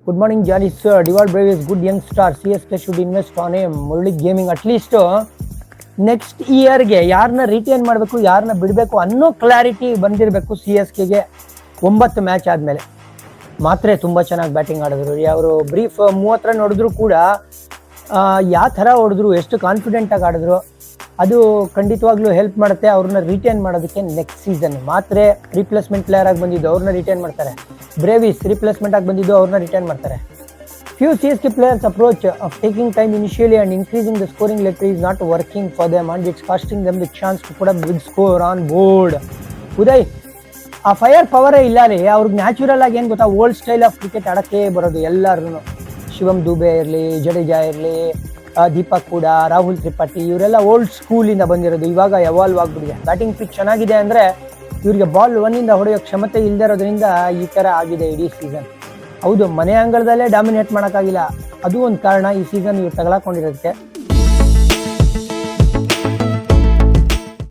Good morning, Johnny sir. Diwal Brave is good young star. CSK should invest on him. Murali Gaming at least next ಇಯರ್ಗೆ ಯಾರನ್ನ retain ಮಾಡಬೇಕು ಯಾರನ್ನ ಬಿಡಬೇಕು ಅನ್ನೋ clarity ಬಂದಿರಬೇಕು. CSKಗೆ 9 match ಆದಮೇಲೆ ಮಾತ್ರ ತುಂಬ ಚೆನ್ನಾಗಿ ಬ್ಯಾಟಿಂಗ್ ಆಡಿದ್ರು. ಅವರು ಬ್ರೀಫ್ 30 ರನ್ ಹೊಡೆದ್ರು ಕೂಡ ಯಾವ ಥರ ಹೊಡೆದ್ರು, ಎಷ್ಟು ಕಾನ್ಫಿಡೆಂಟಾಗಿ ಆಡಿದ್ರು, ಅದು ಖಂಡಿತವಾಗ್ಲೂ ಹೆಲ್ಪ್ ಮಾಡುತ್ತೆ ಅವ್ರನ್ನ ರಿಟೈನ್ ಮಾಡೋದಕ್ಕೆ. ನೆಕ್ಸ್ಟ್ ಸೀಸನ್ ಮಾತ್ರ ರಿಪ್ಲೇಸ್ಮೆಂಟ್ ಪ್ಲೇಯರ್ ಆಗಿ ಬಂದಿದ್ದು ಅವ್ರನ್ನ ರಿಟೈನ್ ಮಾಡ್ತಾರೆ. ಬ್ರೇವಿಸ್ ರಿಪ್ಲೇಸ್ಮೆಂಟ್ ಆಗಿ ಬಂದಿದ್ದು ಅವ್ರನ್ನ ರಿಟೈನ್ ಮಾಡ್ತಾರೆ. Few CSK players' approach of taking time initially and increasing the scoring letter is not working for them and it's costing them the chance to put a big score on board. Uday, ಆ fire ಪವರೇ ಇಲ್ಲ ರೀ ಅವ್ರಿಗೆ. Natural ಆಗಿ ಏನು ಗೊತ್ತಾ, old style of cricket ಆಡೋಕ್ಕೆ ಬರೋದು ಎಲ್ಲರೂ. ಶಿವಮ್ ದುಬೆ ಇರಲಿ, ಜಡೇಜಾ ಇರಲಿ, ದೀಪಕ್ ಕೂಡ, ರಾಹುಲ್ ತ್ರಿಪಾಠಿ, ಇವರೆಲ್ಲ ಓಲ್ಡ್ ಸ್ಕೂಲಿಂದ ಬಂದಿರೋದು. ಇವಾಗ ಎವಾಲ್ವ್ ಆಗಿಬಿಟ್ಟಿದೆ. ಬ್ಯಾಟಿಂಗ್ ಪಿಚ್ ಚೆನ್ನಾಗಿದೆ ಅಂದರೆ ಇವರಿಗೆ ಬಾಲ್ ಒನ್ನಿಂದ ಹೊಡೆಯೋ ಕ್ಷಮತೆ ಇಲ್ಲದೆ ಇರೋದ್ರಿಂದ ಈ ಥರ ಆಗಿದೆ ಇಡೀ ಸೀಸನ್. ಹೌದು, ಮನೆ ಅಂಗಳದಲ್ಲೇ ಡಾಮಿನೇಟ್ ಮಾಡೋಕ್ಕಾಗಿಲ್ಲ, ಅದು ಒಂದು ಕಾರಣ ಈ ಸೀಸನ್ ಇವ್ರು ತಗೊಳಕೊಂಡಿರೋದಕ್ಕೆ.